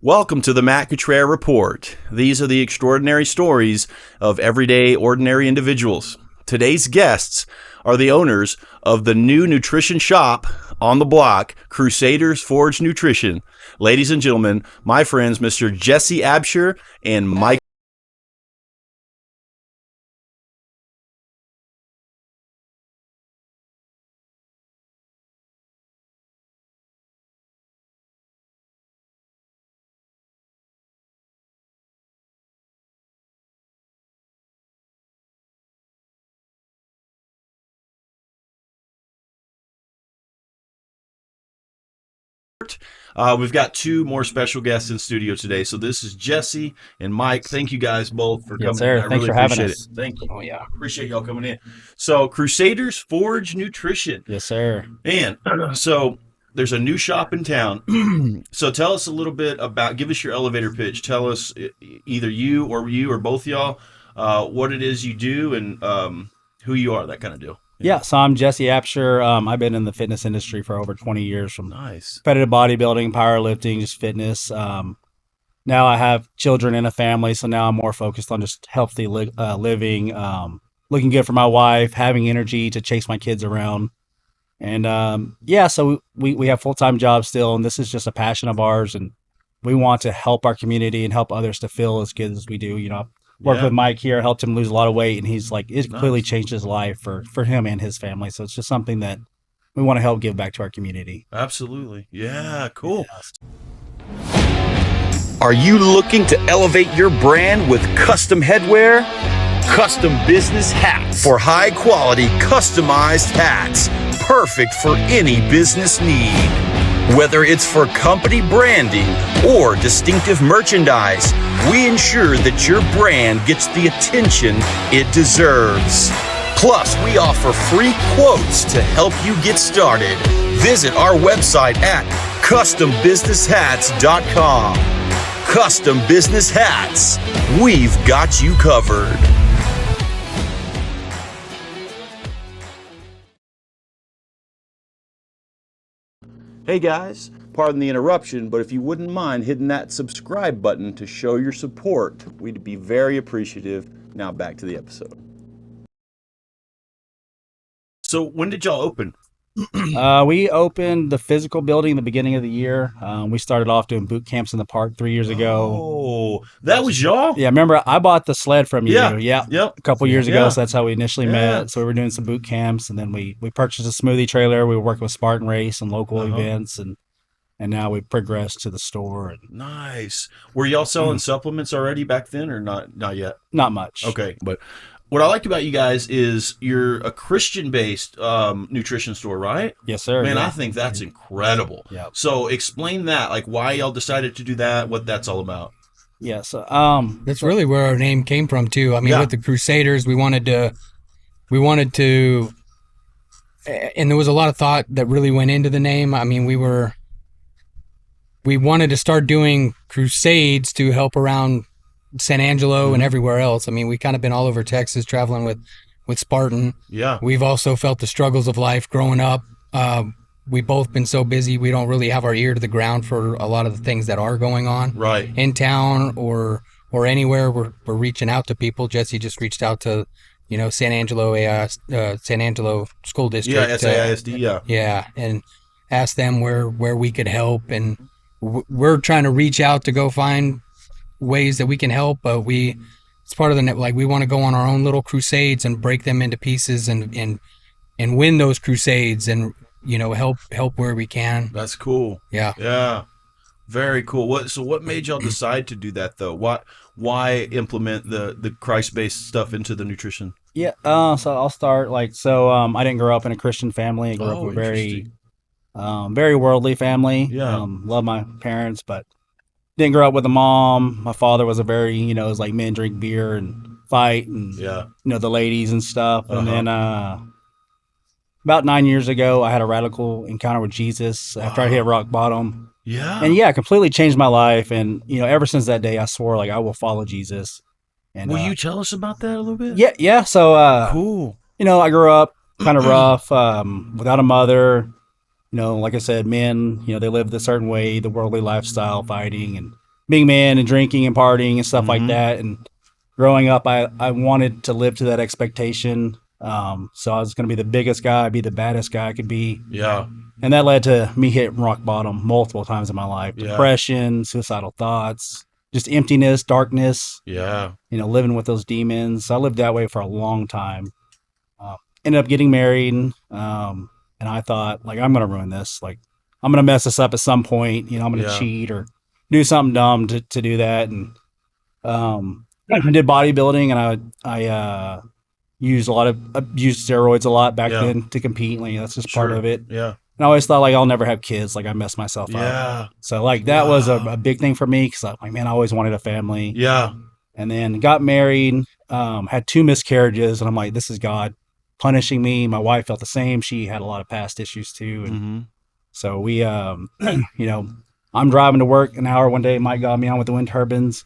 Welcome to the Matt Cottrell Report. These are the extraordinary stories of everyday, ordinary individuals. Today's guests are the owners of the new nutrition shop on the block, Crusaders Forge Nutrition. Ladies and gentlemen, my friends, Mr. Jesse Abshier and Michael. We've got two more special guests in studio today. So this is Jesse and Mike. Thank you guys both for coming. Yes, sir. I Thanks really for having appreciate us. it. Thank you. Oh, yeah. Appreciate y'all coming in. So Crusaders Forge Nutrition. Yes, sir. And so there's a new shop in town. So tell us a little bit about, give us your elevator pitch. Tell us, either you or both y'all, what it is you do and who you are, that kind of deal. Yeah, so I'm Jesse Abshier. I've been in the fitness industry for over 20 years, from competitive bodybuilding, powerlifting, just fitness. Now I have children and a family, so now I'm more focused on just healthy living, looking good for my wife, having energy to chase my kids around. And so we have full-time jobs still, and this is just a passion of ours, and we want to help our community and help others to feel as good as we do. You know, worked with Mike here, helped him lose a lot of weight, and he's like, it completely changed his life for him and his family. So it's just something that we want to help give back to our community. Absolutely. Yeah, cool. Are you looking to elevate your brand with custom headwear? Custom business hats for high quality customized hats, perfect for any business need. Whether it's for company branding or distinctive merchandise, we ensure that your brand gets the attention it deserves. Plus, we offer free quotes to help you get started. Visit our website at custombusinesshats.com. Custom Business Hats, we've got you covered. Hey guys, pardon the interruption, but if you wouldn't mind hitting that subscribe button to show your support, we'd be very appreciative. Now back to the episode. So when did y'all open? We opened the physical building in the beginning of the year. We started off doing boot camps in the park 3 years ago. Oh, that was y'all? Yeah, remember I bought the sled from you. Yeah. Yep. A couple years ago, so that's how we initially met. So we were doing some boot camps, and then we purchased a smoothie trailer. We were working with Spartan Race and local events, and now we progressed to the store. Nice. Were y'all selling supplements already back then, or not yet? Not much. Okay, but what I like about you guys is you're a Christian-based nutrition store, right? Yes, sir. Man, I think that's incredible. Yeah. So explain that, like why y'all decided to do that, what that's all about. Yeah, so that's really where our name came from too. I mean, with the Crusaders, we wanted to, and there was a lot of thought that really went into the name. I mean, we wanted to start doing crusades to help around San Angelo and everywhere else. I mean, we kind of been all over Texas traveling with Spartan. Yeah. We've also felt the struggles of life growing up. We've both been so busy, we don't really have our ear to the ground for a lot of the things that are going on in town or anywhere. We're reaching out to people. Jesse just reached out to, San Angelo School District. Yeah, SAISD, Yeah, and asked them where we could help. And we're trying to reach out to go find ways that we can help, but it's part of the net. Like, we want to go on our own little crusades and break them into pieces and win those crusades and help where we can. That's cool. Yeah, very cool. What made y'all decide to do that though? Why implement the Christ-based stuff into the nutrition? Yeah, so I'll start. I didn't grow up in a Christian family. I grew up with a very worldly family. Love my parents, but didn't grow up with a mom. My father was a very, it was like men drink beer and fight and, the ladies and stuff. And then about 9 years ago, I had a radical encounter with Jesus after I hit rock bottom. Yeah. And it completely changed my life. And, ever since that day, I swore I will follow Jesus. And will you tell us about that a little bit? Yeah. So, cool. I grew up kind of rough, without a mother. Like I said, men, they lived a certain way, the worldly lifestyle, fighting. And big man and drinking and partying and stuff like that. And growing up, I wanted to live to that expectation. So I was going to be the biggest guy, be the baddest guy I could be. Yeah. And that led to me hitting rock bottom multiple times in my life. Yeah. Depression, suicidal thoughts, just emptiness, darkness. Yeah. Living with those demons. I lived that way for a long time. Ended up getting married. And I thought, like, I'm going to ruin this. Like, I'm going to mess this up at some point. I'm going to cheat or do something dumb to do that. And I did bodybuilding, and I used steroids a lot back then to compete. Like, that's just part of it. Yeah. And I always thought, like, I'll never have kids. Like, I messed myself up. So, like, that was a big thing for me because, like, man, I always wanted a family. Yeah. And then got married, had 2 miscarriages, and I'm like, this is God punishing me. My wife felt the same. She had a lot of past issues too. And so we, I'm driving to work an hour one day. Mike got me on with the wind turbines,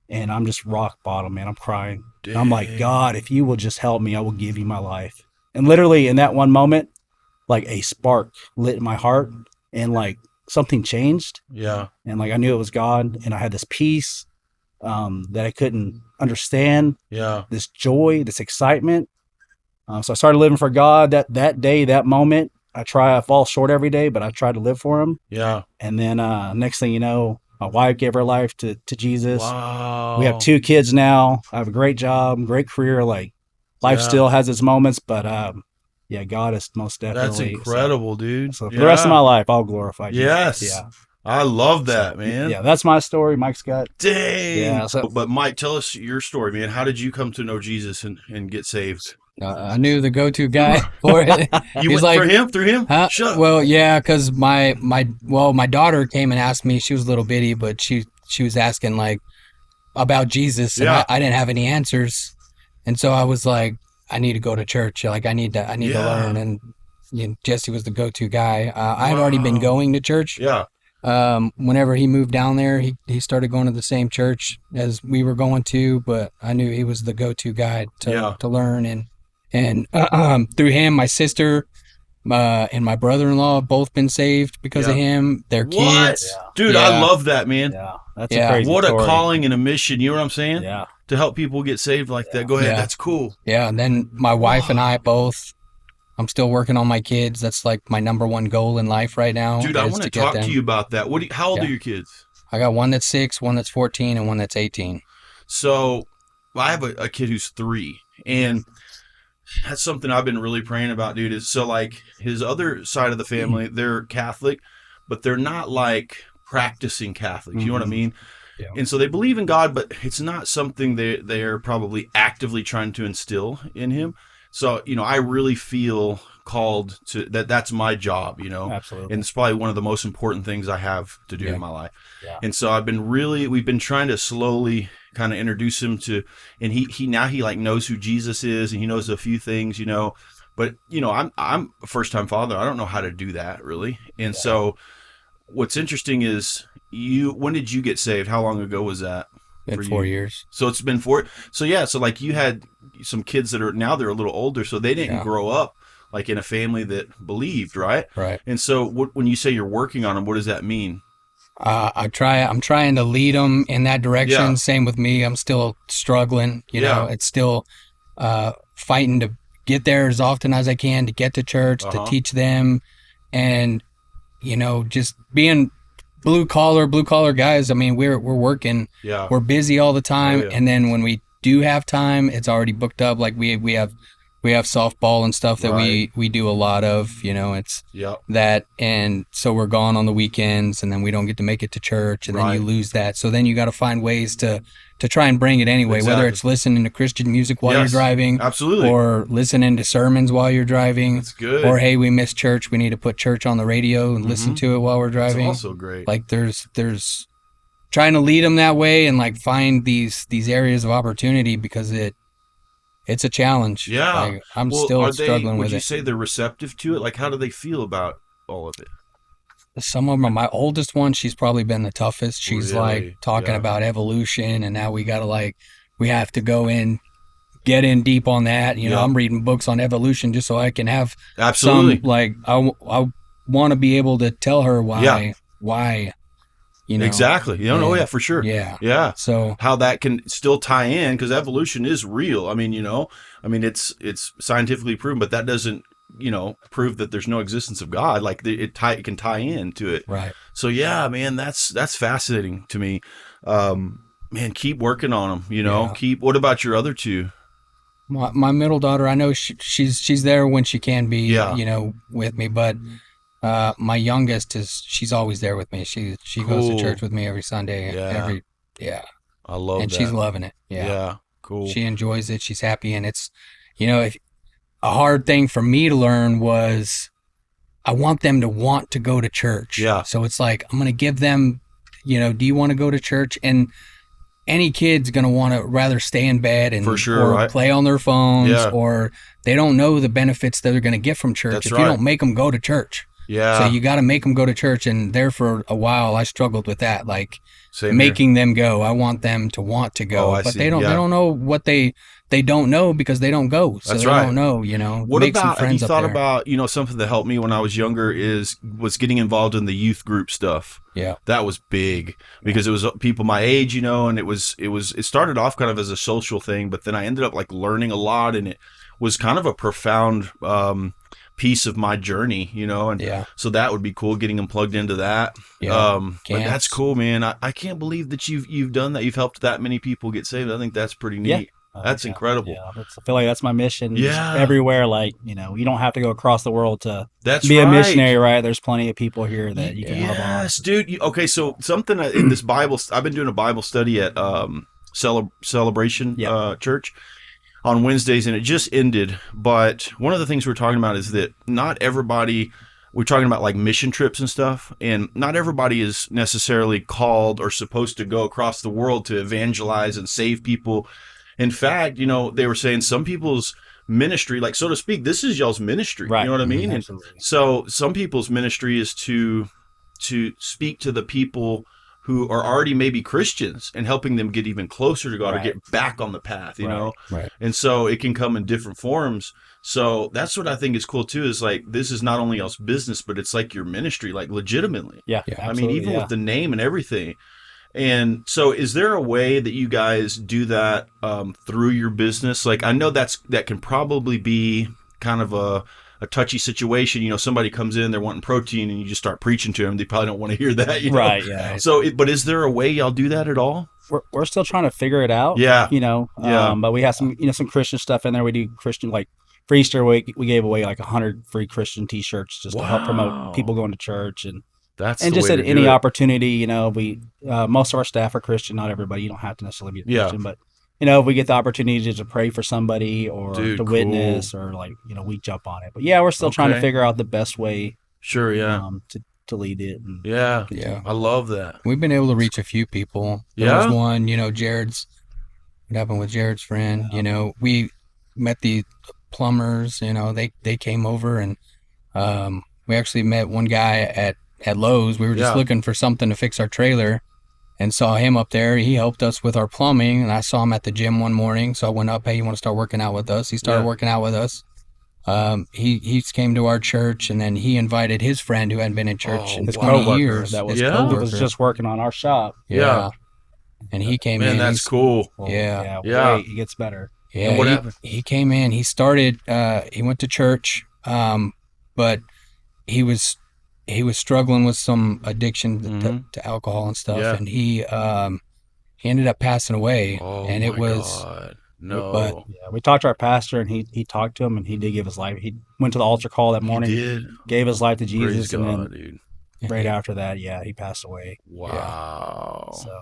and I'm just rock bottom, man. I'm crying. And I'm like, God, if you will just help me, I will give you my life. And literally in that one moment, like a spark lit in my heart, and like something changed. Yeah. And like I knew it was God, and I had this peace that I couldn't understand. Yeah. This joy, this excitement. So I started living for God that day, that moment. I fall short every day, but I try to live for him. Yeah. And then next thing you know, my wife gave her life to Jesus. Wow. We have 2 kids now. I have a great job, great career. Like life still has its moments, but God is most definitely. That's incredible, dude. So for the rest of my life, I'll glorify Jesus. Yes. Yeah. I love that, man. Yeah, that's my story. Mike's got. Dang. Yeah. But Mike, tell us your story, man. How did you come to know Jesus and get saved? I knew the go-to guy for it. You went for him, through him? Huh? Shut up. Well, yeah, because my daughter came and asked me. She was a little bitty, but she was asking like about Jesus, and I didn't have any answers, and so I was like, I need to go to church. Like I need to learn. And Jesse was the go-to guy. I had already been going to church. Yeah. Whenever he moved down there, he started going to the same church as we were going to, but I knew he was the go-to guy to learn. And through him, my sister and my brother-in-law have both been saved because of him. Their kids. Yeah. Dude, I love that, man. Yeah. That's a crazy What story. a calling and a mission. You know what I'm saying? Yeah. To help people get saved like that. Go ahead. That's cool. Yeah. And then my wife and I both, I'm still working on my kids. That's like my number one goal in life right now. Dude, I want to talk to you about that. How old are your kids? I got one that's 6, one that's 14, and one that's 18. So I have a kid who's 3, and that's something I've been really praying about, dude. Is so like his other side of the family, they're Catholic, but they're not like practicing Catholics. You know what I mean? Yeah. And so they believe in God, but it's not something they're probably actively trying to instill in him. So, I really feel called to that's my job, Absolutely. And it's probably one of the most important things I have to do in my life. Yeah. And so we've been trying to slowly kind of introduce him to, and he like knows who Jesus is, and he knows a few things, but I'm a first time father. I don't know how to do that really. And so what's interesting is when did you get saved? How long ago was that? Been 4 years. So it's been 4. So yeah. So like you had some kids that are now they're a little older, so they didn't grow up like in a family that believed, right? Right. And so when you say you're working on them, what does that mean? I'm trying to lead them in that direction. Yeah. Same with me. I'm still struggling. It's still fighting to get there as often as I can, to get to church, to teach them, and just being blue collar guys. I mean, we're working. Yeah. We're busy all the time, and then when we do have time, it's already booked up. Like we have softball and stuff that we do a lot of, it's that. And so we're gone on the weekends, and then we don't get to make it to church, and then you lose that. So then you got to find ways to try and bring it anyway, whether it's listening to Christian music while you're driving, absolutely, or listening to sermons while you're driving. That's good. Or, hey, we missed church. We need to put church on the radio and listen to it while we're driving. That's also great. Like there's trying to lead them that way, and like find these areas of opportunity, because it's a challenge. Yeah. Like, I'm still struggling with it. Would you say they're receptive to it? Like, how do they feel about all of it? Some of them, my oldest one, she's probably been the toughest. She's like talking about evolution, and now we have to go in, get in deep on that. I'm reading books on evolution just so I can have some, like, I want to be able to tell her why you know. Exactly. You don't know. Yeah, for sure. Yeah. Yeah. So how that can still tie in, because evolution is real. I mean, it's scientifically proven, but that doesn't, prove that there's no existence of God. Like it can tie into it. right. So yeah, man, that's fascinating to me. Man, keep working on them, Yeah. what about your other two? My middle daughter, I know she's there when she can be, Yeah. with me, but my youngest she's always there with me. She goes to Cool. church with me every Sunday. Yeah. I love And that. she's loving it. Yeah. Cool. She enjoys it. She's happy. And it's, if a hard thing for me to learn was I want them to want to go to church. Yeah. So it's like, I'm going to give them, do you want to go to church? And any kid's going to want to rather stay in bed and For sure, or right? play on their phones, Yeah. or they don't know the benefits that they're going to get from church That's if right. you don't make them go to church. Yeah. So you got to make them go to church. And there for a while, I struggled with that, like Same making them go. I want them to want to go, Oh, I but see. they don't. Yeah. They don't know what they don't know because they don't go. So That's they right. don't know. What make some about, have you friends up thought there. about, something that helped me when I was younger was getting involved in the youth group stuff. Yeah. That was big because it was people my age, and it started off kind of as a social thing, but then I ended up like learning a lot, and it was kind of a profound piece of my journey, and Yeah. so that would be cool, getting them plugged into that. Yeah. But that's cool, man. I can't believe that you've done that. You've helped that many people get saved. I think that's pretty neat. Yeah. That's incredible. Yeah, I feel like that's my mission. Yeah. Just everywhere, like, you don't have to go across the world to That's be right. a missionary, right? There's plenty of people here that you can love on. Yes, dude. Okay, so something in this Bible, I've been doing a Bible study at Celebration Church on Wednesdays, and it just ended. But one of the things we're talking about is that not everybody, we're talking about like mission trips and stuff, and not everybody is necessarily called or supposed to go across the world to evangelize and save people. In fact, they were saying some people's ministry, like, so to speak, this is y'all's ministry. Right. You know what I mean? And Absolutely. so some people's ministry is to speak to the people who are already maybe Christians and helping them get even closer to God or Right. get back on the path, you know? Right. And so it can come in different forms. So that's what I think is cool too, is like, this is not only y'all's business, but it's like your ministry, like legitimately. Yeah. Yeah. I mean, even with the name and everything. And so is there a way that you guys do that through your business? Like, I know that can probably be kind of a touchy situation. Somebody comes in, they're wanting protein, and you just start preaching to them. They probably don't want to hear that. Right. Yeah. So, but is there a way y'all do that at all? We're still trying to figure it out. Yeah. Yeah. But we have some, some Christian stuff in there. We do Christian, like for Easter week, we gave away like 100 free Christian T-shirts just to help promote people going to church and just at any opportunity. We most of our staff are Christian. Not everybody. You don't have to necessarily be a Christian, but if we get the opportunity to pray for somebody or to witness or like we jump on it. But yeah, we're still trying to figure out the best way. Sure. Yeah. To lead it. And yeah. Yeah. I love that. We've been able to reach a few people. There was one, Jared's. What happened with Jared's friend? We met the plumbers. They came over, and we actually met one guy at Lowe's. We were just looking for something to fix our trailer and saw him up there. He helped us with our plumbing, and I saw him at the gym one morning. So I went up, hey, you want to start working out with us? He started working out with us. He came to our church, and then he invited his friend who hadn't been in church in 20 years. That was coworker. was just working on our shop. Yeah. And he came in. Man, that's cool. Yeah. It gets better. Yeah. And what happened? He came in. He started. He went to church, but he was struggling with some addiction to alcohol and stuff, and he ended up passing away. And it was. God. No. But yeah, we talked to our pastor, and he talked to him, and he did give his life. He went to the altar call that morning. He did. Gave his life to Jesus, Praise and God, then dude. right after that, he passed away. Wow. So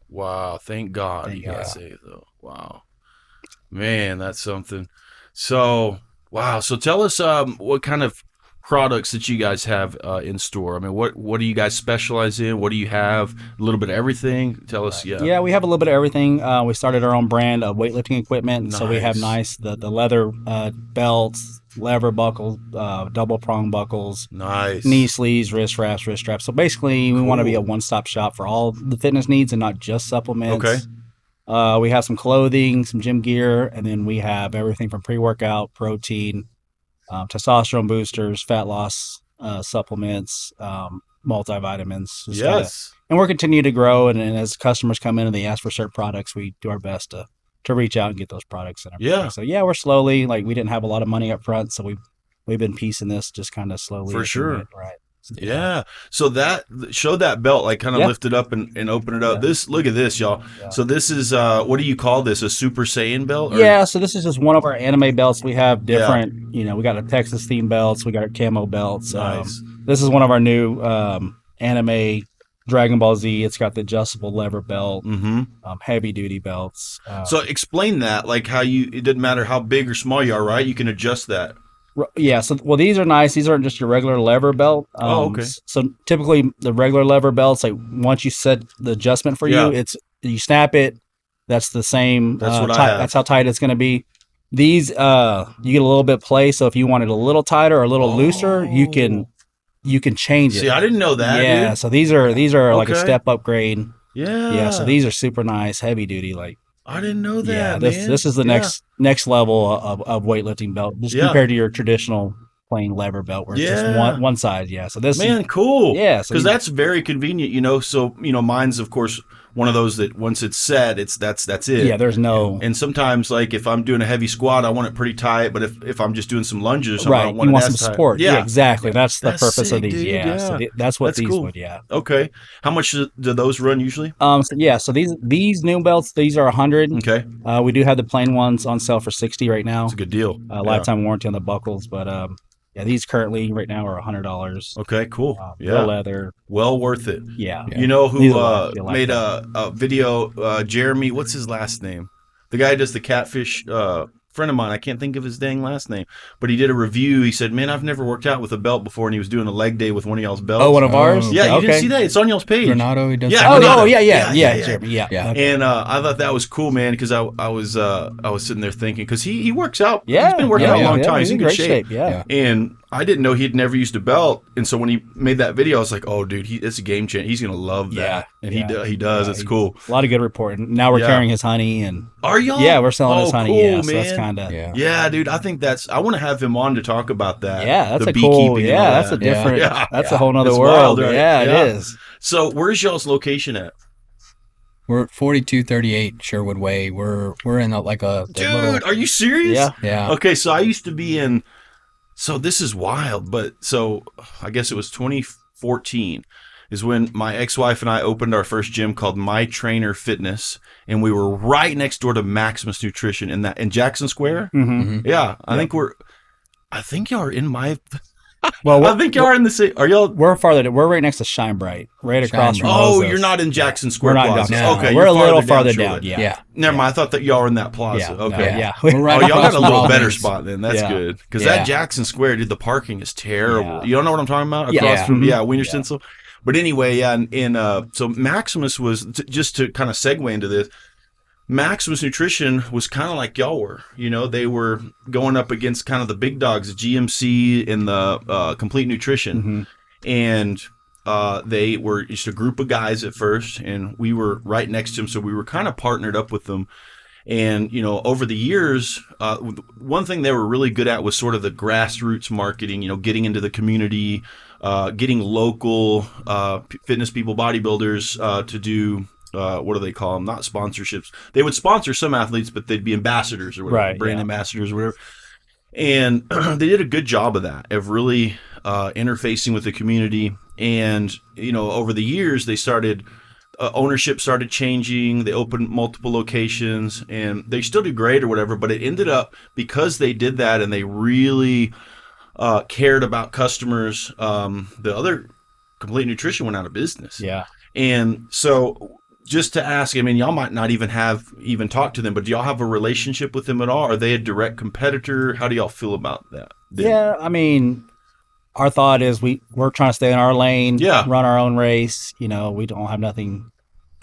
wow. Thank God Thank he got God. saved, though. Wow. Man, that's something. So, wow. So tell us what kind of products that you guys have in store. I mean, what do you guys specialize in? What do you have? A little bit of everything? Tell us. Yeah, we have a little bit of everything. We started our own brand of weightlifting equipment. So we have the leather belts, lever buckles, double prong buckles, knee sleeves, wrist wraps, wrist straps. So basically, we want to be a one-stop shop for all the fitness needs and not just supplements. Okay. We have some clothing, some gym gear, and then we have everything from pre-workout, protein, testosterone boosters, fat loss supplements, multivitamins. Just and we're continuing to grow. And as customers come in and they ask for certain products, we do our best to reach out and get those products. And everything. Yeah. So yeah, we're slowly, like, we didn't have a lot of money up front, so we've been piecing this just kind of slowly. For sure. Right. Yeah. So that show that belt, like kind of lift it up and open it up. Yeah. Look at this, y'all. Yeah. So this is what do you call this? A Super Saiyan belt? Or? Yeah. So this is just one of our anime belts. We have different, we got a Texas theme belts. We got our camo belts. Nice. This is one of our new anime Dragon Ball Z. It's got the adjustable lever belt, heavy duty belts. So explain that, like how it doesn't matter how big or small you are, right? You can adjust that. Yeah, so these are nice. These aren't just your regular lever belt. Okay. So typically the regular lever belts, like once you set the adjustment for you, you snap it. That's the same. That's what I have. That's how tight it's going to be. These you get a little bit play. So if you want it a little tighter or a little looser, you can change it. See, I didn't know that. Yeah. Dude. So these are like a Okay. step upgrade. Yeah. Yeah. So these are super nice, heavy duty. Like I didn't know that. yeah, man. this is the next level of weightlifting belt, just compared to your traditional plain lever belt where it's just one side. Yeah. So this cool. Yeah. So because that's very convenient, So mine's of course one of those that once it's set, that's it. Yeah. There's no. And sometimes, like if I'm doing a heavy squat, I want it pretty tight. But if I'm just doing some lunges or something, I don't want you it want as some tight. support. Yeah, exactly. That's the purpose sick, of these. dude. Yeah. So that's what these cool. would. Yeah. Okay. How much do those run usually? So these new belts, these are 100. Okay. We do have the plain ones on sale for 60 right now. That's a good deal. Lifetime warranty on the buckles, but these currently right now are $100. Okay, cool. Real leather. Well worth it. Yeah. You know who made that. a video, Jeremy, what's his last name? The guy who does the catfish, friend of mine, I can't think of his dang last name, but he did a review. He said, man, I've never worked out with a belt before, and he was doing a leg day with one of y'all's belts. Oh, one of ours? Yeah, you didn't see that? It's on y'all's page. Renato, he does. Yeah. Jeremy, yeah. Okay. And I thought that was cool, man, because I was sitting there thinking, because he works out. Yeah. He's been working out a long time. He's in good great shape. Yeah. And I didn't know he'd never used a belt. And so when he made that video, I was like, oh, dude, it's a game changer. He's going to love that. And he does. It's cool. A lot of good reporting. Now we're carrying his honey. And are y'all? Yeah, we're selling his honey. Cool, yeah, man. so that's kind of. Yeah, dude, I think I want to have him on to talk about that. Yeah, that's the a cool. beekeeping and Yeah, all that's that. a different. That's a whole nother It's world. wild, right? Yeah, it is. So where's y'all's location at? We're at 4238 Sherwood Way. We're in the Dude, little, are you serious? Yeah. yeah. Okay, so I used to be in. So this is wild, but so I guess it was 2014 is when my ex-wife and I opened our first gym called My Trainer Fitness, and we were right next door to Maximus Nutrition in Jackson Square. Mm-hmm. Yeah, I think y'all are in my. Well, I think y'all are in the same. Are y'all? We're farther. We're right next to Shine Bright, right across from. Oh, Moses. you're not in Jackson Square We're not in Plaza. Jackson. Okay, we're you're a little farther surely. down. Yeah. Never mind. I thought that y'all were in that plaza. Yeah. Okay. Yeah. We're right Oh, y'all across got a from little better Walgreens. spot then. That's Yeah. good. Because Yeah. that Jackson Square, dude, the parking is terrible. Yeah. You don't know what I'm talking about? Yeah. Across from Mhm. Wiener Stencil. But anyway, so Maximus was just to kind of segue into this. Maximus Nutrition was kind of like y'all were. They were going up against kind of the big dogs, GMC and the Complete Nutrition. Mm-hmm. And they were just a group of guys at first, and we were right next to them, so we were kind of partnered up with them. And, over the years, one thing they were really good at was sort of the grassroots marketing, getting into the community, getting local fitness people, bodybuilders to do, what do they call them? Not sponsorships. They would sponsor some athletes, but they'd be ambassadors or whatever, Right, brand ambassadors or whatever. And they did a good job of that, of really interfacing with the community. And, over the years, they started, ownership started changing. They opened multiple locations, and they still do great or whatever. But it ended up, because they did that and they really cared about customers, the other Complete Nutrition went out of business. Yeah. And so just to ask, I mean, y'all might not even talk to them, but do y'all have a relationship with them at all? Are they a direct competitor? How do y'all feel about that? Yeah, I mean, our thought is we're trying to stay in our lane, run our own race. We don't have nothing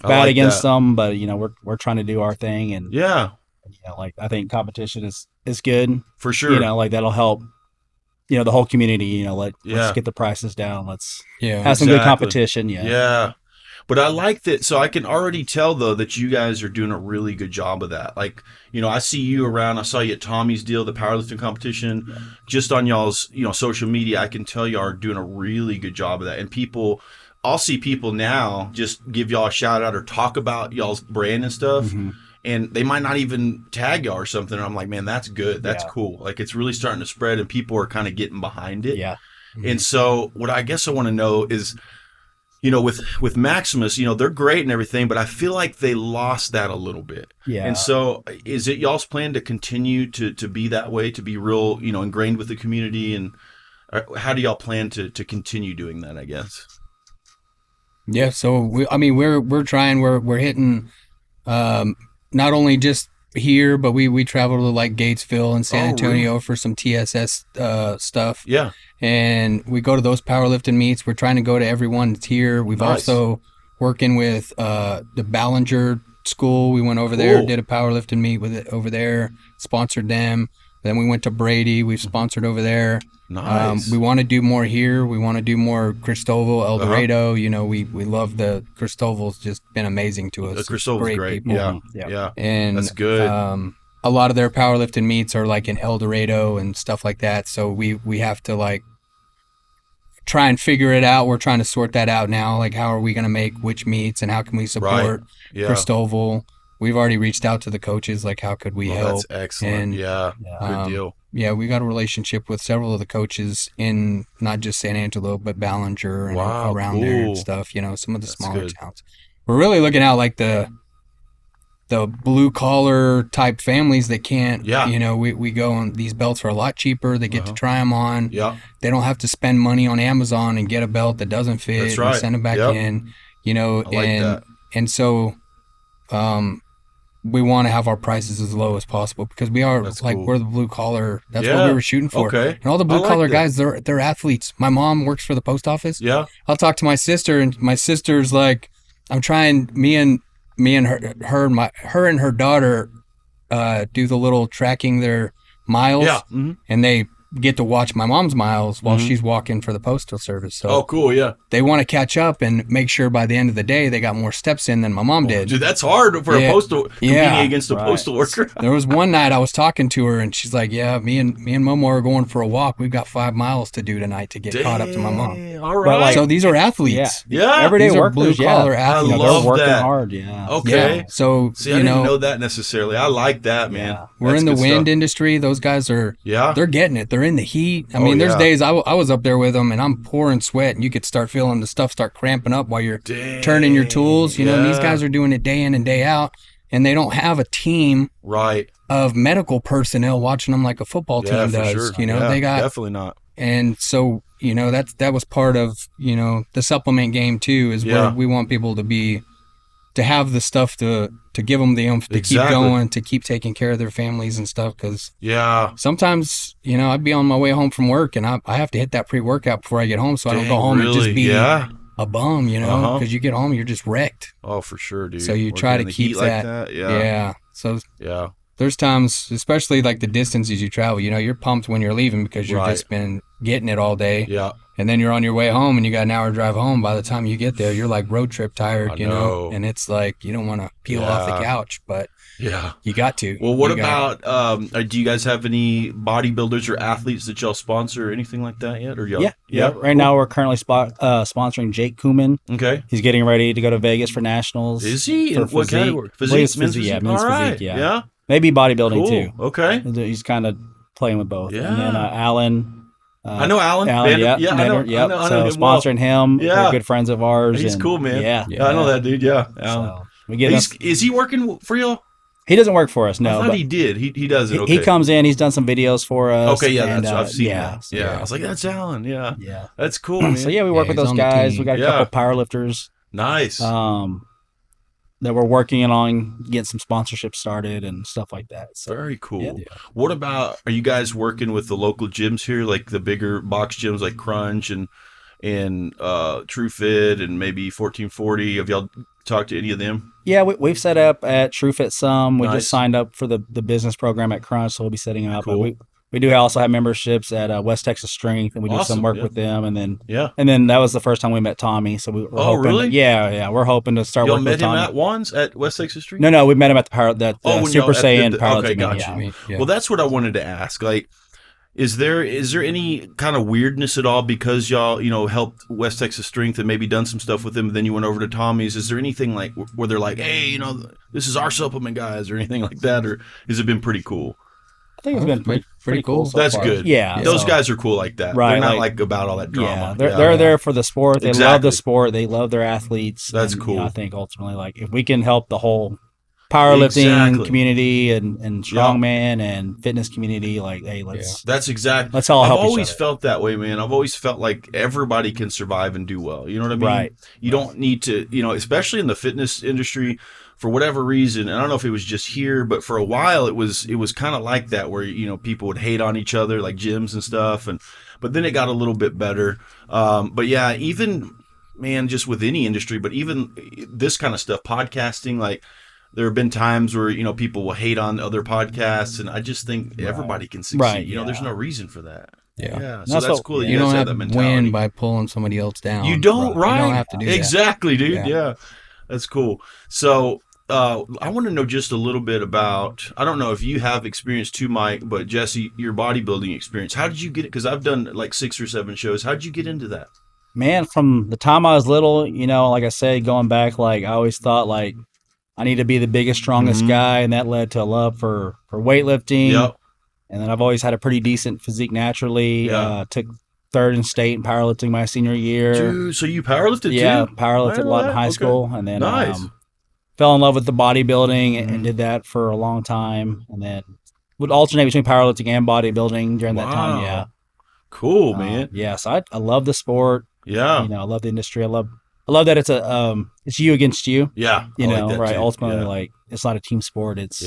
bad against them, but we're trying to do our thing, and I think competition is good for sure. That'll help. The whole community. Let's get the prices down. Let's have some good competition. Yeah. But I like that. So I can already tell, though, that you guys are doing a really good job of that. Like, I see you around. I saw you at Tommy's deal, the powerlifting competition. Just on y'all's, social media, I can tell y'all are doing a really good job of that. And people I'll see people now just give y'all a shout out or talk about y'all's brand and stuff. Mm-hmm. And they might not even tag y'all or something. And I'm like, man, that's good. That's cool. Like, it's really starting to spread and people are kind of getting behind it. Yeah. And so what I guess I want to know is, with Maximus, they're great and everything, but I feel like they lost that a little bit. Yeah. And so is it y'all's plan to continue to be that way, to be real, ingrained with the community? And how do y'all plan to continue doing that, I guess? Yeah. So we're trying, we're hitting, not only just here, but we travel to like Gatesville and San Antonio for some TSS stuff. Yeah. And we go to those powerlifting meets. We're trying to go to everyone that's here. We've also working with the Ballinger School. We went over there, did a powerlifting meet with it over there, sponsored them. Then we went to Brady. We've sponsored over there. Nice. We want to do more here. We want to do more Cristoval, El Dorado. We love the Cristoval's just been amazing to us. The Cristoval's great. People. Yeah. And that's good. A lot of their powerlifting meets are like in El Dorado and stuff like that. So we have to like try and figure it out. We're trying to sort that out now. Like, how are we going to make which meets and how can we support Cristoval? We've already reached out to the coaches. Like, how could we help? That's excellent. And, good deal. Yeah, we got a relationship with several of the coaches in not just San Angelo, but Ballinger and around there and stuff. Some of the smaller towns. We're really looking at like the blue collar type families that can't. We go on, these belts are a lot cheaper. They get to try them on. Yeah, they don't have to spend money on Amazon and get a belt that doesn't fit. That's right. And send it back in. And so, we want to have our prices as low as possible because we are we're the blue collar. That's what we were shooting for. Okay. And all the blue collar guys, they're athletes. My mom works for the post office. Yeah. I'll talk to my sister, and my sister's like, I'm trying. Me and her and her daughter do the little tracking their miles. Yeah. Mm-hmm. And they get to watch my mom's miles while she's walking for the postal service. So cool. Yeah. they want to catch up and make sure by the end of the day they got more steps in than my mom did. Dude, that's hard for a postal competing against a postal worker. There was one night I was talking to her and she's like, "Yeah, me and Momo are going for a walk. We've got 5 miles to do tonight to get caught up to my mom." All right. So these are athletes. Yeah. Everyday These are workers, blue collar athletes. love they're working that. hard. Yeah. Okay. Yeah. So See, I didn't know that necessarily. I like that, man. Yeah. we're That's in the good wind stuff. industry. Those guys are. Yeah. They're getting it. They're in the heat. I mean, there's days I was up there with them and I'm pouring sweat and you could start feeling the stuff start cramping up while you're turning your tools. And these guys are doing it day in and day out, and they don't have a team of medical personnel watching them like a football team does. Sure. They got definitely not. And so, that was part of, the supplement game too, is where we want people to have the stuff to give them the oomph to keep going, to keep taking care of their families and stuff. Cause sometimes, I'd be on my way home from work and I have to hit that pre-workout before I get home. So I don't go home and just be a bum, cause you get home, you're just wrecked. Oh, for sure, dude. So you try to keep that. Like that. Yeah. So there's times, especially like the distances you travel, you're pumped when you're leaving because you've just been getting it all day. Yeah. And then you're on your way home and you got an hour drive home. By the time you get there, you're like road trip tired, and it's like, you don't want to peel off the couch, but you got to. Well, what about, do you guys have any bodybuilders or athletes that y'all sponsor or anything like that yet? Or y'all? Yeah. Right now we're currently sponsoring Jake Kuhlman. Okay. He's getting ready to go to Vegas for nationals. Is he? In what category? Physique, men's physique. Yeah, men's physique, yeah. Maybe bodybuilding too. Okay. He's kind of playing with both. Yeah. And then Alan. I know Alan. Alan, I know him sponsoring him. They're good friends of ours. He's cool, man. Yeah. I know that dude. Yeah. Alan. So we get is he working for y'all? He doesn't work for us. No, I thought he did. He does it. Okay. He comes in. He's done some videos for us. Okay, yeah, and, I've seen that. So, I was like, that's Alan. Yeah, yeah, that's cool, man. So we work with those guys. We got a couple powerlifters. Nice. That we're working on getting some sponsorship started and stuff like that. So, very cool. Yeah. What about, are you guys working with the local gyms here, like the bigger box gyms like Crunch and True Fit and maybe 1440? Have y'all talked to any of them? Yeah, we've set up at True Fit some. We just signed up for the business program at Crunch, so we'll be setting up. Cool. But we do also have memberships at West Texas Strength, and we do some work with them. And then that was the first time we met Tommy. So we're hoping, really? Yeah. We're hoping to start working with Tommy. Y'all met him at Wands at West Texas Strength? No, we met him at the Super Saiyan powerlifting. Okay, gotcha. Well, that's what I wanted to ask. Like, Is there any kind of weirdness at all because y'all, helped West Texas Strength and maybe done some stuff with them, and then you went over to Tommy's? Is there anything like where they're like, hey, this is our supplement guys, or anything like that, or has it been pretty cool? I think it's been pretty cool. So That's far. good. Yeah, those guys are cool like that. Right, They're not like about all that drama. Yeah, they're there for the sport. They love Exactly. the sport. They love their athletes. That's and, cool. I think ultimately, like if we can help the whole powerlifting community and strongman and fitness community, like, hey, that's exactly. Let's all help each other. I've always felt that way, man. I've always felt like everybody can survive and do well. You know what I mean? Right. You don't need to, especially in the fitness industry, for whatever reason. And I don't know if it was just here, but for a while it was kind of like that, where people would hate on each other, like gyms and stuff. But then it got a little bit better. But yeah, even man, just with any industry, but even this kind of stuff, podcasting, like. There have been times where, people will hate on other podcasts, and I just think everybody can succeed. Right, There's no reason for that. Yeah. So that's cool that you guys don't have have that to mentality. win by pulling somebody else down. You don't, right? You don't have to do that. Exactly, dude. Yeah. That's cool. So I want to know just a little bit about, I don't know if you have experience too, Mike, but Jesse, your bodybuilding experience. How did you get it? Because I've done like 6 or 7 shows. How did you get into that? Man, from the time I was little, like I said, going back, like I always thought like I need to be the biggest, strongest guy, and that led to a love for weightlifting. Yep. And then I've always had a pretty decent physique naturally. Took 3rd in state in powerlifting my senior year. Dude, so you powerlifted too? Yeah, powerlifted a lot in high school, and then fell in love with the bodybuilding and did that for a long time, and then would alternate between powerlifting and bodybuilding during that time. Yeah. Cool, man. Yeah, so I love the sport. Yeah. I love the industry. I love that it's you against you. Yeah. I like that right? too. Ultimately, like it's not a team sport. It's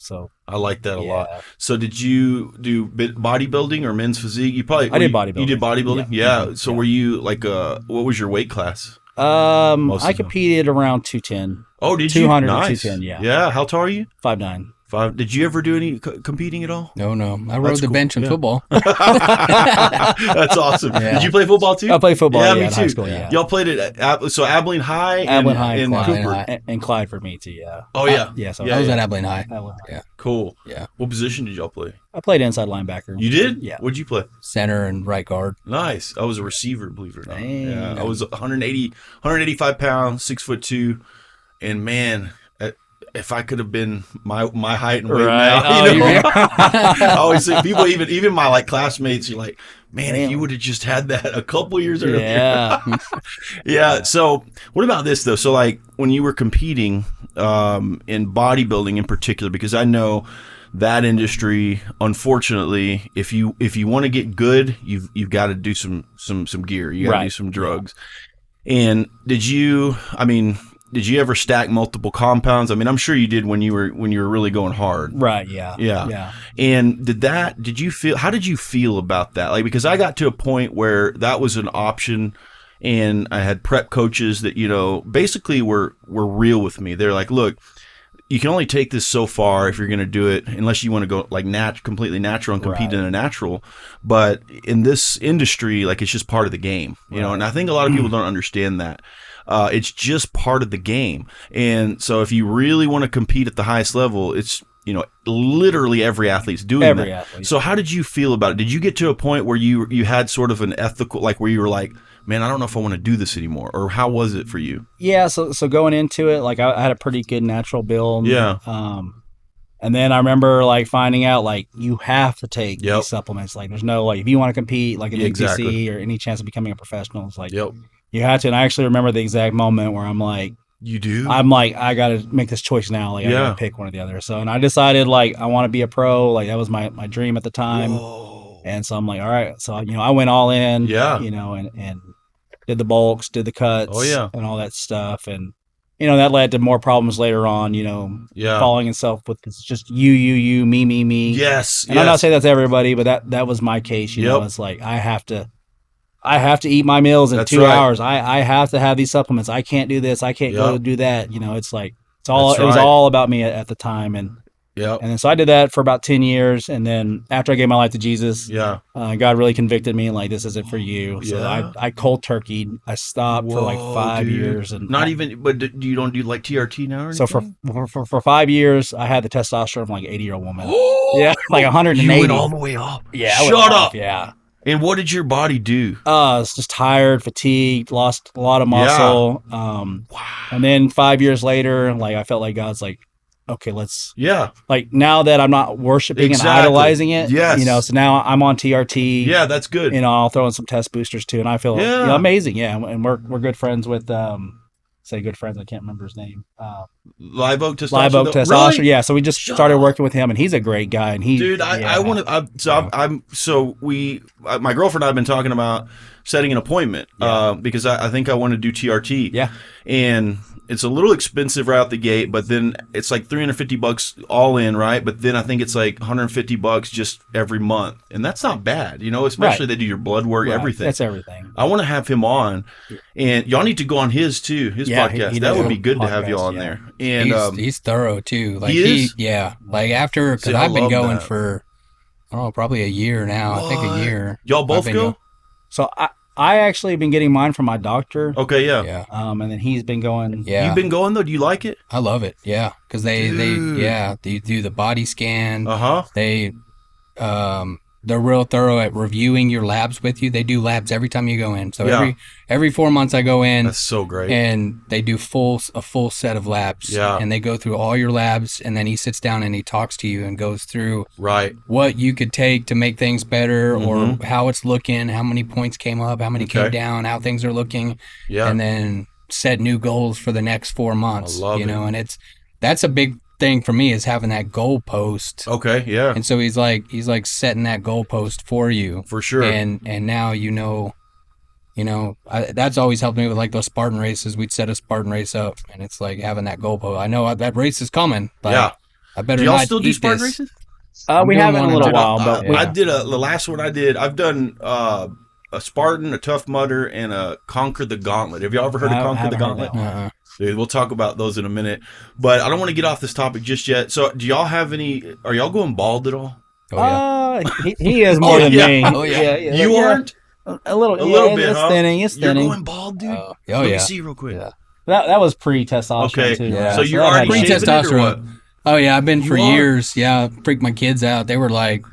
so I like that a lot. So did you do bodybuilding or men's physique? I did bodybuilding. You did bodybuilding? Yeah. So were you like what was your weight class? I competed around 210. Oh, did you? 200 nice. to 210, yeah. Yeah. How tall are you? 5'9". 5. Did you ever do any competing at all? No. I rode the bench in football. That's awesome. Yeah. Did you play football too? I played football. Yeah, in me high too. School, yeah. Y'all played it at Abilene High and Cooper. And Clyde for me too. Yeah. Oh yeah. So I was at Abilene High. Yeah. Cool. Yeah. What position did y'all play? I played inside linebacker. You did? Yeah. What'd you play? Center and right guard. Nice. I was a receiver, believe it or not. Dang. Yeah. I was 185 pounds, 6'2", and man, if I could have been my height and weight now, I always say people, even my like classmates, you're like, man, if you would have just had that a couple years earlier. Yeah. Yeah. So what about this though? So like when you were competing in bodybuilding in particular, because I know that industry, unfortunately, if you want to get good, you've got to do some gear. You got to do some drugs. And did you ever stack multiple compounds? I mean, I'm sure you did when you were really going hard. Right. Yeah. Yeah. And how did you feel about that? Like, because I got to a point where that was an option, and I had prep coaches that, basically were real with me. They're like, look, you can only take this so far if you're going to do it, unless you want to go like completely natural and compete in a natural. But in this industry, like, it's just part of the game, and I think a lot of people don't understand that. It's just part of the game. And so if you really want to compete at the highest level, it's, literally every athlete's doing that. So how did you feel about it? Did you get to a point where you had sort of an ethical, like where you were like, man, I don't know if I want to do this anymore, or how was it for you? Yeah. So going into it, like I had a pretty good natural build. Yeah. And then I remember like finding out like you have to take these supplements. Like there's no, like, if you want to compete like an NPC or any chance of becoming a professional, it's like, you had to. And I actually remember the exact moment where I'm like, you do? I'm like, I got to make this choice now. Like, I got to pick one or the other. So, and I decided like, I want to be a pro. Like that was my dream at the time. Whoa. And so I'm like, all right. So, I went all in, and did the bulks, did the cuts and all that stuff. And, that led to more problems later on, falling in self with, it's just you, me. Yes. And I'm not saying that's everybody, but that was my case. It's like, I have to eat my meals in 2 hours. I have to have these supplements. I can't do this. I can't go do that. It's like, it was all about me at the time. And Yep. And then so I did that for about 10 years. And then after I gave my life to Jesus, Yeah. God really convicted me and like, this isn't for you. So Yeah. I cold turkeyed. I stopped for like 5 dude. years. And Not even, but you don't do like TRT now or so anything? for 5 years, I had the testosterone of like an 80-year-old woman. Yeah, like 180. You went all the way up. Yeah. I went Shut off, up. Yeah. And what did your body do? I was just tired, fatigued, lost a lot of muscle. And then 5 years later, like I felt like God's like, okay, let's like now that I'm not worshiping and idolizing it, Yes. so now I'm on TRT. Yeah, that's good. I'll throw in some test boosters too, and I feel amazing. Yeah, and we're good friends with say good friends. I can't remember his name. Live Oak Testosterone. Live Oak Testosterone. Really? Yeah, so we just started working with him, and he's a great guy. And Dude, I want to. My girlfriend and I have been talking about setting an appointment because I think I want to do TRT. Yeah, and it's a little expensive right out the gate, but then it's like $350 all in, right? But then I think it's like $150 just every month, and that's not bad, especially they do your blood work, everything. That's everything. I want to have him on, and y'all need to go on his too, his podcast. That would be good to have you on there. And he's thorough too. Like he is? Like after, because I've been going for, I don't know, probably a year now. What? I think a year. Y'all both go? So I actually been getting mine from my doctor. Okay, yeah. And then he's been going. Yeah. You've been going though? Do you like it? I love it. Yeah, because they do the body scan. They're real thorough at reviewing your labs with you. They do labs every time you go in. So every 4 months I go in. That's so great. And they do a full set of labs. Yeah. And they go through all your labs, and then he sits down and he talks to you and goes through what you could take to make things better, or how it's looking, how many points came up, how many came down, how things are looking. Yeah. And then set new goals for the next 4 months. I love it. And that's a big thing for me, is having that goal post. Okay, yeah. And so he's like setting that goal post for you. For sure. And now that's always helped me with like those Spartan races. We'd set a Spartan race up, and it's like having that goal post. I know that race is coming. Like, I better. Do y'all not still do eat Spartan this. races? We haven't in a little while, but I did the last one I did. I've done a Spartan, a Tough Mudder, and a Conquer the Gauntlet. Have y'all ever heard of Conquer the Gauntlet? Dude, we'll talk about those in a minute, but I don't want to get off this topic just yet. So, do y'all have any? Are y'all going bald at all? Oh yeah, he is more than me. Oh yeah, you aren't a little bit. It's thinning. It's thinning. You're going bald, dude. Let me see real quick. Yeah. That was pre-testosterone too. Yeah. So you're already pre-testosterone. Oh yeah, I've been for years. Yeah, freaked my kids out. They were like,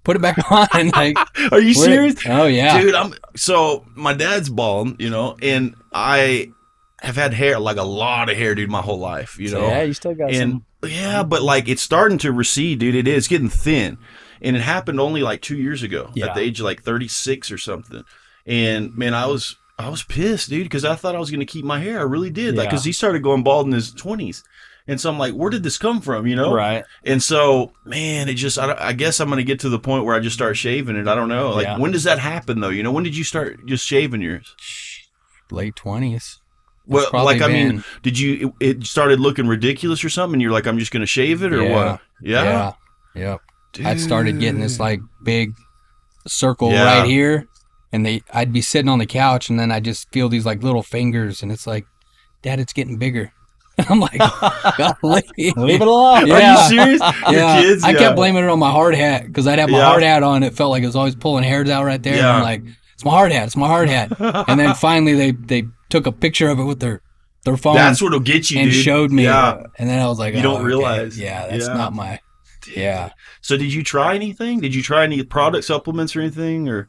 "Put it back on." And like, are you serious? Oh yeah, dude. So my dad's bald, and I have had hair, like a lot of hair, dude, my whole life, So, yeah, you still got some. Yeah, but like it's starting to recede, dude. It is getting thin. And it happened only like 2 years ago at the age of like 36 or something. And man, I was pissed, dude, because I thought I was going to keep my hair. I really did. Like, because he started going bald in his 20s. And so I'm like, where did this come from, Right. And so, man, it just, I guess I'm going to get to the point where I just start shaving it. I don't know. Like, when does that happen, though? When did you start just shaving yours? Late 20s. Well, like, I mean, it started looking ridiculous or something? And you're like, I'm just going to shave it or what? Yeah. Yep. I started getting this like big circle right here, and I'd be sitting on the couch, and then I just feel these like little fingers, and it's like, Dad, it's getting bigger. I'm like, golly. Leave it alone. Yeah. Are you serious? Yeah. Your kids? I kept blaming it on my hard hat, because I'd have my hard hat on. It felt like it was always pulling hairs out right there. And I'm like, it's my hard hat. It's my hard hat. And then finally they took a picture of it with their phone. That's what'll get you, and dude. showed me. Yeah. And then I was like, you don't realize. Yeah, that's not my. Yeah. So did you try anything? Did you try any product supplements or anything? Or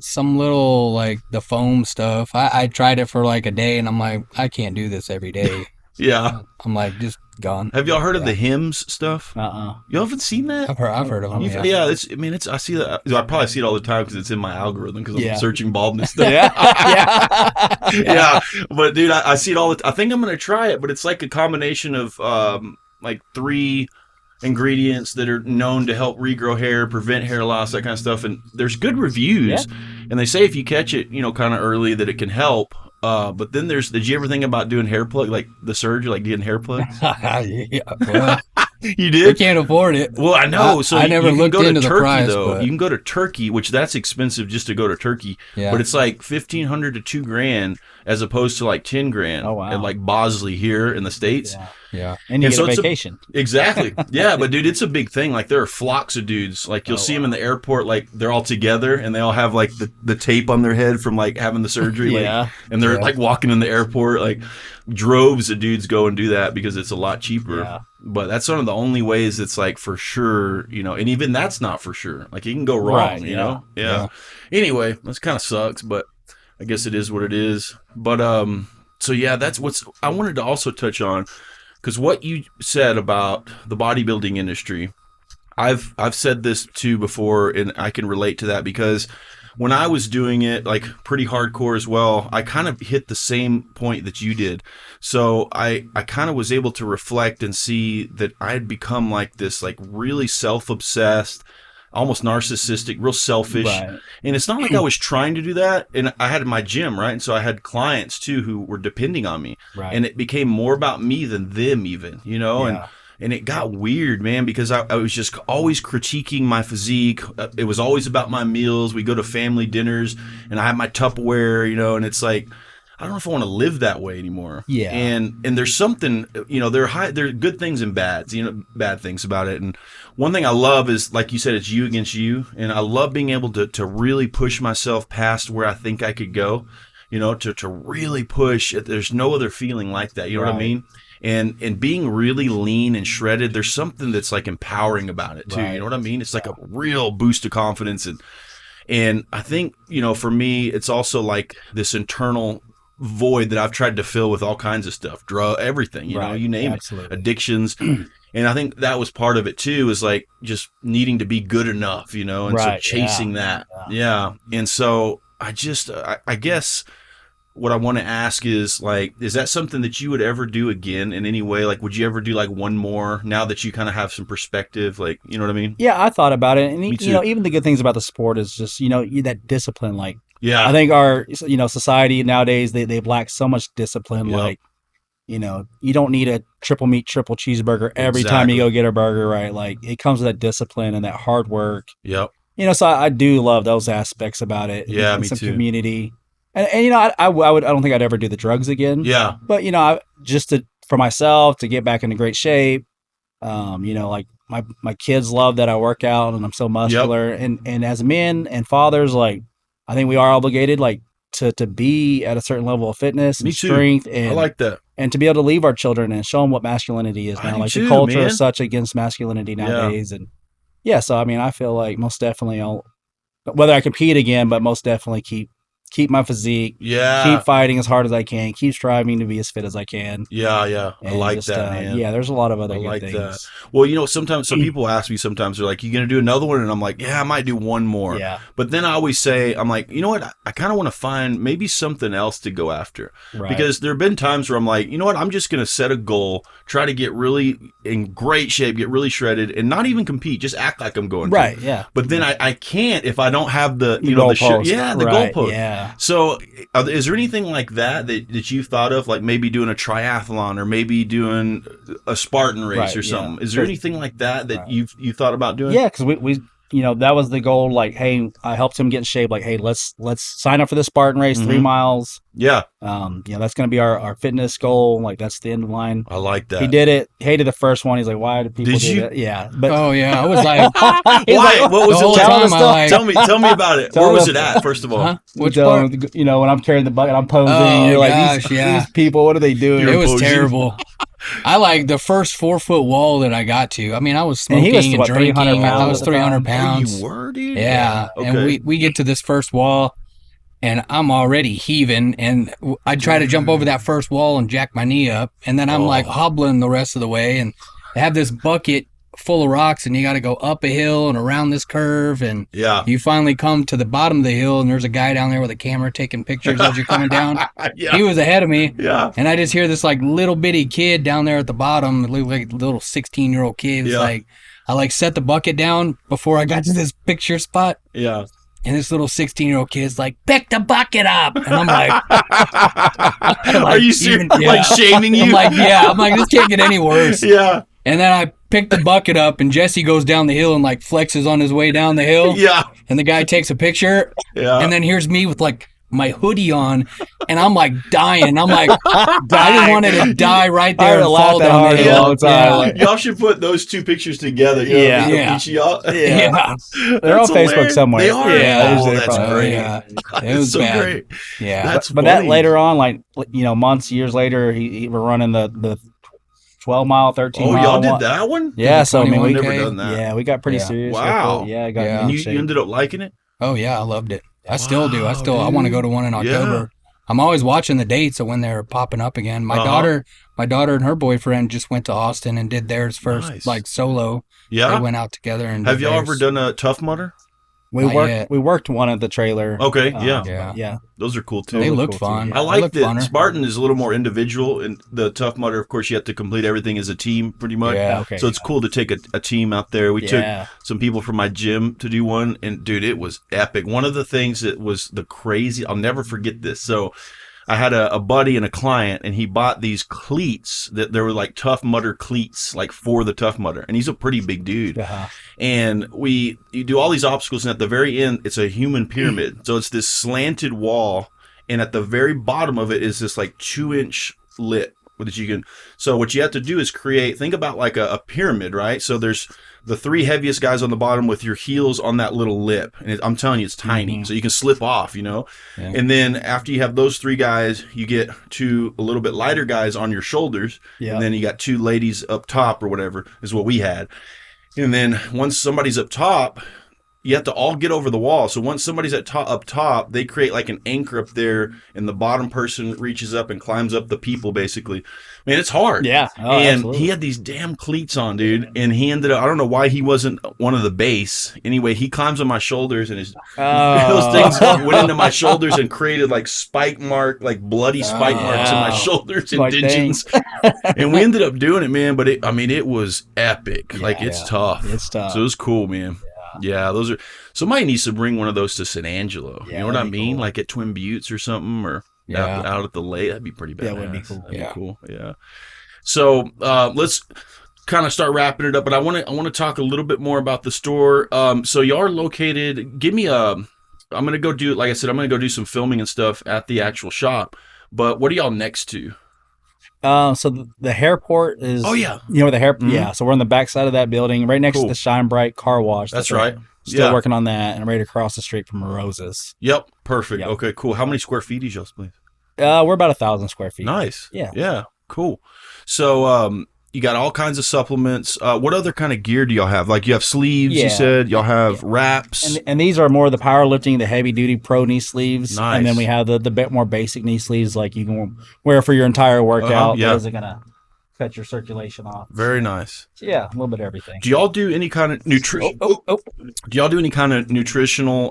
some little like the foam stuff. I tried it for like a day, and I'm like, I can't do this every day. Yeah. I'm like, just gone. Have y'all heard of the Hims stuff? You haven't seen that? I've heard of them. Yeah. I see that. I probably see it all the time because it's in my algorithm because I'm searching baldness stuff. Yeah. But dude, I see it all. I think I'm gonna try it, but it's like a combination of like 3 ingredients that are known to help regrow hair, prevent hair loss, that kind of stuff. And there's good reviews, and they say if you catch it, kind of early, that it can help. But then did you ever think about doing hair plug, like the surgery, like getting hair plugs? Yeah. Well, You We did? can't afford it. Well, I know. So I never you can looked go to into the Turkey, price, though. but- You can go to Turkey, which that's expensive just to go to Turkey. Yeah. But it's like $1,500 to $2,000 as opposed to like $10,000 Oh, wow. at like Bosley here in the States. Yeah. Yeah. And you And get so a it's a- vacation. Exactly. Yeah, but dude, it's a big thing. Like there are flocks of dudes. Like you'll see them in the airport, like they're all together and they all have like the tape on their head from like having the surgery. Yeah. Like, and they're like walking in the airport. Like droves of dudes go and do that because it's a lot cheaper. Yeah. But that's one of the only ways it's like for sure, you know, and even that's not for sure. Like it can go wrong, Right, you yeah. know? Yeah. Anyway, this kind of sucks, but I guess it is what it is. But so yeah, that's what's I wanted to also touch on, because what you said about the bodybuilding industry, I've said this too before, and I can relate to that because when I was doing it like pretty hardcore as well, I kind of hit the same point that you did. So I kind of was able to reflect and see that I had become like this like really self-obsessed, almost narcissistic, real selfish. Right. And it's not like I was trying to do that. And I had my gym, right? And so I had clients too who were depending on me. Right. And it became more about me than them even, you know? Yeah. And it got weird, man, because I was just always critiquing my physique. It was always about my meals. We go to family dinners and I have my Tupperware, you know, and it's like, I don't know if I want to live that way anymore. Yeah. And there's something, you know, there are good things and bads, you know, bad things about it. And one thing I love is, like you said, it's you against you. And I love being able to really push myself past where I think I could go, you know, to really push. There's no other feeling like that. You know what I Right. mean? And being really lean and shredded, there's something that's like empowering about it too. Right. You know what I mean? It's like a real boost of confidence. And I think, you know, for me, it's also like this internal void that I've tried to fill with all kinds of stuff, everything, you know, Right. you name Absolutely. it, addictions. And I think that was part of it too, is like just needing to be good enough, you know, and Right, so chasing that. Yeah. And so I just, I guess what I want to ask is like, is that something that you would ever do again in any way? Like, would you ever do like one more now that you kind of have some perspective? Like, you know what I mean? Yeah, I thought about it. And, Me too. you know, even the good things about the sport is just, you know, that discipline. Like, Yeah. I think our, you know, society nowadays, they've lacked so much discipline. Yep. Like, you know, you don't need a triple meat, triple cheeseburger every time you go get a burger, right? Like, it comes with that discipline and that hard work. Yep. You know, so I do love those aspects about it. Yeah, and me some too. community. And you know, I don't think I'd ever do the drugs again. Yeah. But, you know, for myself to get back into great shape, you know, like my kids love that I work out and I'm so muscular. And as men and fathers, like, I think we are obligated, like, to be at a certain level of fitness Me and too. strength, I and like that. and to be able to leave our children and show them what masculinity is I now. do Like too, the culture man. is such against masculinity nowadays, and yeah. So I mean, I feel like most definitely I'll, whether I compete again, but most definitely keep my physique, Yeah. keep fighting as hard as I can, keep striving to be as fit as I can. Yeah. Yeah. I And like just, that, man. Yeah, there's a lot of other I good like things. that. Well, you know, sometimes some people ask me sometimes, they're like, you going to do another one? And I'm like, yeah, I might do one more. Yeah, But then I always say, I'm like, you know what? I kind of want to find maybe something else to go after. right. Because there have been times where I'm like, you know what? I'm just going to set a goal, try to get really in great shape, get really shredded, and not even compete. Just act like I'm going to. right, yeah, But then I can't if I don't have the, you The know, the goalpost. the Right, goalpost. yeah. So is there anything like that you've thought of, like maybe doing a triathlon or maybe doing a Spartan race Right, or yeah. something? Is there anything like that Right. you thought about doing? Yeah, because we you know, that was the goal. Like, hey, I helped him get in shape. Like, hey, let's sign up for this Spartan race, 3 Mhm. miles. Yeah. You know, that's going to be our fitness goal. Like, that's the end of the line. I like that. He did it. Hated the first one. He's like, why do people Did do you? that? Yeah, but Oh yeah, I was like, he's Why? like, What was the it whole like? time I like, Tell me about it. Tell Where was them- it at, first of all? huh? Which you part? know, you know, when I'm carrying the bucket, I'm posing. Oh, you're like, gosh, these, yeah. these people, what are they doing? You're It was posing. terrible. I like the first 4-foot wall that I got to. I mean, I was And smoking he was, and what, 300 drinking. I pounds was at the time? 300 Oh, pounds. you were, dude? Yeah, Okay. and we get to this first wall, and I'm already heaving, and I try to jump over that first wall and jack my knee up, and then I'm like hobbling the rest of the way, and I have this bucket full of rocks, and you got to go up a hill and around this curve, and Yeah. you finally come to the bottom of the hill, and there's a guy down there with a camera taking pictures as you're coming down. Yeah. He was ahead of me. Yeah. And I just hear this like little bitty kid down there at the bottom, it looked like a little 16-year-old kid. It's Yeah. like, I like set the bucket down before I got to this picture spot. Yeah. And this little 16-year-old kid's like, pick the bucket up. And I'm like, Are you serious? even- yeah. Like shaming you? I'm like, yeah. I'm like, this can't get any worse. Yeah. And then I pick the bucket up, and Jesse goes down the hill and like flexes on his way down the hill. Yeah. And the guy takes a picture. Yeah. And then here's me with like my hoodie on, and I'm like dying. I'm like, I just wanted to die right there and fall down the hill. Y'all should put those two pictures together. You know, Yeah. each of y'all. Yeah. They're on Facebook somewhere. They are. Yeah. Oh, that's great. Yeah. It was so bad. great. Yeah. That's But that funny. later on, like, months, years later, we're running the 12 mile, 13 Oh, mile. y'all did one. that one? Yeah. So, I mean, we 21K? never done that. Yeah, we got pretty Yeah. serious. Wow. With it. Yeah. I got Yeah. And in you shape. ended up liking it? Oh yeah, I loved it. I still do. I Wow, want to dude. go to one in October. I'm always watching the dates of when they're popping up again. My daughter and her boyfriend just went to Austin and did theirs first, Nice. like solo. Yeah. They went out together and Have did y'all theirs. ever done a Tough Mudder? We Not yet. worked one at the trailer. Okay, yeah. Yeah. Yeah. Those are cool too. They look looked cool, too. fun. I They like looked that funner. Spartan is a little more individual, and the Tough Mudder, of course, you have to complete everything as a team, pretty much. Yeah. Okay. So it's cool to take a team out there. We took Yeah. some people from my gym to do one, and dude, it was epic. One of the things that was the crazy, I'll never forget this. So I had a buddy and a client, and he bought these cleats that there were like Tough Mudder cleats, like for the Tough Mudder, and he's a pretty big dude. Uh-huh. And you do all these obstacles, and at the very end, it's a human pyramid. So it's this slanted wall, and at the very bottom of it is this like 2-inch lip that you can. So what you have to do is think about like a pyramid, right? So there's the 3 heaviest guys on the bottom with your heels on that little lip, and I'm telling you, it's tiny, so you can slip off, you know. Yeah. And then after you have those 3 guys, you get 2 a little bit lighter guys on your shoulders, Yeah. and then you got 2 ladies up top or whatever is what we had. And then once somebody's up top, you have to all get over the wall. So once somebody's up top, they create like an anchor up there, and the bottom person reaches up and climbs up the people, basically. Man, it's hard. Yeah. Oh, And absolutely. he had these damn cleats on, dude. And he ended up, I don't know why he wasn't one of the base. Anyway, he climbs on my shoulders, and those things went into my shoulders and created like bloody spike marks in my Wow. shoulders and Like, digits. And we ended up doing it, man. But it was epic. Like, it's tough. It's tough. So it was cool, man. Yeah, those are. Somebody needs to bring one of those to San Angelo. Yeah, you know what I that'd be mean? cool. Like at Twin Buttes or something, or Yeah. out at the lake. That'd be pretty badass. That would be cool. That'd Yeah. be cool. Yeah. So let's kind of start wrapping it up. But I want to talk a little bit more about the store. So y'all are located. Give me a. I'm gonna go do, like I said, I'm gonna go do some filming and stuff at the actual shop. But what are y'all next to? So the Hairport is. Oh, yeah. You know where the hair. Mhm. Yeah. So we're on the back side of that building, right next Cool. to the Shine Bright Car Wash. That's right. Still Yeah. working on that, and right across the street from Rose's. Yep. Perfect. Yep. Okay. Cool. How many square feet is y'all's place? We're about 1,000 square feet. Nice. Yeah. Yeah. Cool. So, you got all kinds of supplements. What other kind of gear do y'all have? Like you have sleeves, you Yeah. said. Y'all have wraps. And these are more the powerlifting, the heavy duty pro knee sleeves. Nice. And then we have the bit more basic knee sleeves, like you can wear for your entire workout. yeah. That isn't gonna cut your circulation off. Very nice. So yeah, a little bit of everything. Do y'all do any kind of nutrition? Oh. Do y'all do any kind of nutritional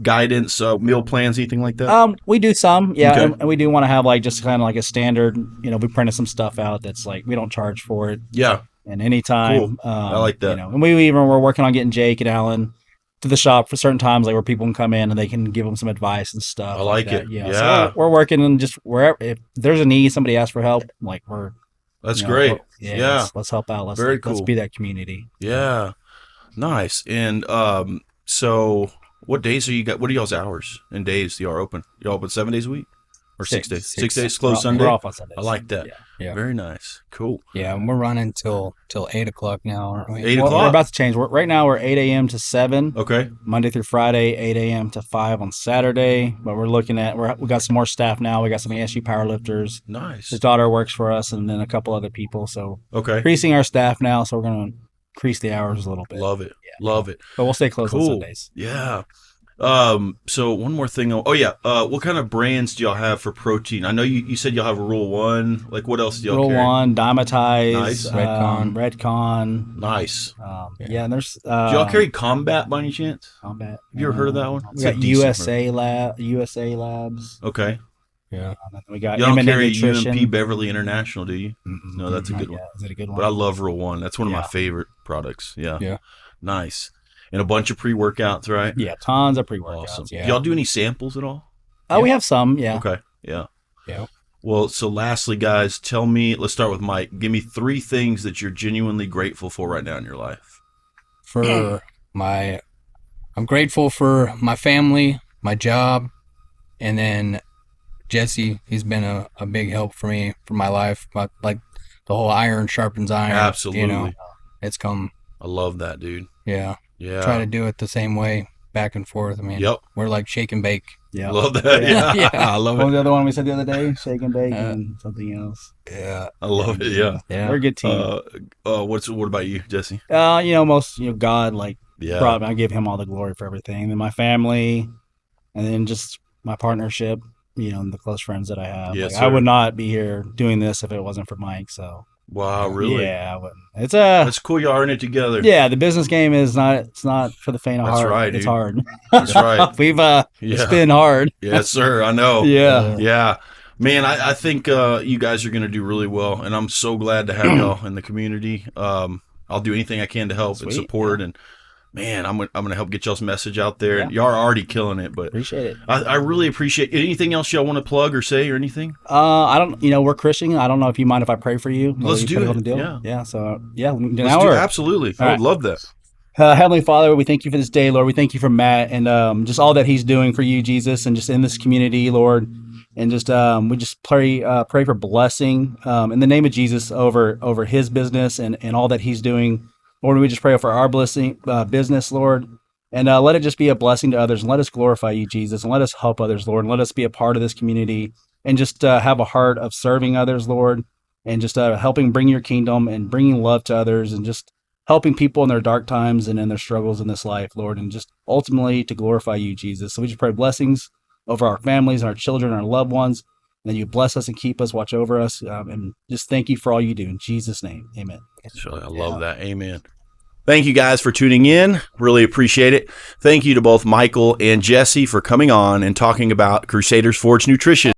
guidance, meal plans, anything like that? We do some, yeah, Okay. and we do want to have like just kind of like a standard. We printed some stuff out that's like we don't charge for it, Yeah. and anytime. Cool. I like that. And we're working on getting Jake and Alan to the shop for certain times, like where people can come in and they can give them some advice and stuff. I like that. it. Yeah. Yeah. So we're working and just wherever if there's a need, somebody asks for help, like we're. That's great. Yeah. Yeah. Let's help out. Let's Very Let's cool. be that community. Yeah. Nice. And so what days are you got? What are y'all's hours and days y'all are open? Y'all open 7 days a week? Or 6 days? 6 days, close Sunday? We're off on Sundays. I like that. Yeah. Very nice. Cool. Yeah, and we're running till 8 o'clock now, aren't we? 8 Well, o'clock? we're about to change. Right now we're 8 a.m. to 7, Okay. Monday through Friday, 8 a.m. to 5 on Saturday. But we're looking at we got some more staff now. We got some ASU powerlifters. Nice. His daughter works for us, and then a couple other people. So Okay. increasing our staff now. So we're going to increase the hours a little bit. Love it. Love it. But we'll stay closed on Cool. Sundays. Yeah. So one more thing. Oh yeah. What kind of brands do y'all have for protein? I know you said y'all have a Rule One. Like what else do y'all Rule carry? 1, Dymatize, Nice. Redcon. Nice. Yeah, and there's Do y'all carry Combat by any chance? Combat. Have you ever heard of that one? We It's got a decent USA Labs. Okay. Yeah. We got You don't M&M carry Nutrition. UMP Beverly International, do you? No, that's a good one. Is it a good one? But I love Rule One. That's one of my Yeah. favorite products. Yeah. Yeah. Nice. And a bunch of pre-workouts, right? Yeah, tons of pre-workouts. Awesome. Yeah. Do y'all do any samples at all? We have some. Yeah. Okay. Yeah. Yeah. Well, so lastly, guys, tell me, let's start with Mike. Give me 3 things that you're genuinely grateful for right now in your life. I'm grateful for my family, my job, and then Jesse. He's been a big help for me, for my life. Like the whole iron sharpens iron. Absolutely. It's come. I love that, dude. Yeah. Yeah. Try to do it the same way, back and forth. I mean, we're like shake and bake. Yeah. Love that. Yeah. Yeah. I love What was it. the other one we said the other day? Shake and bake and something else. Yeah. I love it. Yeah. Yeah. We're a good team. What about you, Jesse? God, like, Yeah. I give him all the glory for everything. Then my family, and then just my partnership, and the close friends that I have. Yes, I sir. would not be here doing this if it wasn't for Mike. So Wow, really? yeah, I wouldn't. It's That's cool. Y'all are in it together. yeah. The business game is not. It's not for the faint of That's heart. right, It's dude. hard. That's right. We've Yeah. it's been hard. Yes, sir. I know. Yeah. Yeah. Man, I think you guys are going to do really well, and I'm so glad to have y'all in the community. I'll do anything I can to help and Sweet. support, and man, I'm gonna help get y'all's message out there. Yeah. And y'all are already killing it, but Appreciate it. I really appreciate anything else y'all want to plug or say or anything. I don't. We're Christian. I don't know if you mind if I pray for you. Let's You do put it. on the deal? Yeah. Yeah. So yeah. We can do an Let's do hour. absolutely. I All would right. love that. Heavenly Father, we thank you for this day, Lord. We thank you for Matt and just all that he's doing for you, Jesus, and just in this community, Lord. And just we just pray for blessing in the name of Jesus over his business and all that he's doing. Lord, we just pray for our blessing business, Lord. And let it just be a blessing to others, and let us glorify you, Jesus, and let us help others, Lord, and let us be a part of this community, and just have a heart of serving others, Lord, and just helping bring your kingdom and bringing love to others, and just helping people in their dark times and in their struggles in this life, Lord, and just ultimately to glorify you, Jesus. So we just pray blessings over our families and our children and our loved ones, and that you bless us and keep us, watch over us, and just thank you for all you do. In Jesus' name, amen. I love that. Amen. Thank you guys for tuning in. Really appreciate it. Thank you to both Michael and Jesse for coming on and talking about Crusaders Forge Nutrition.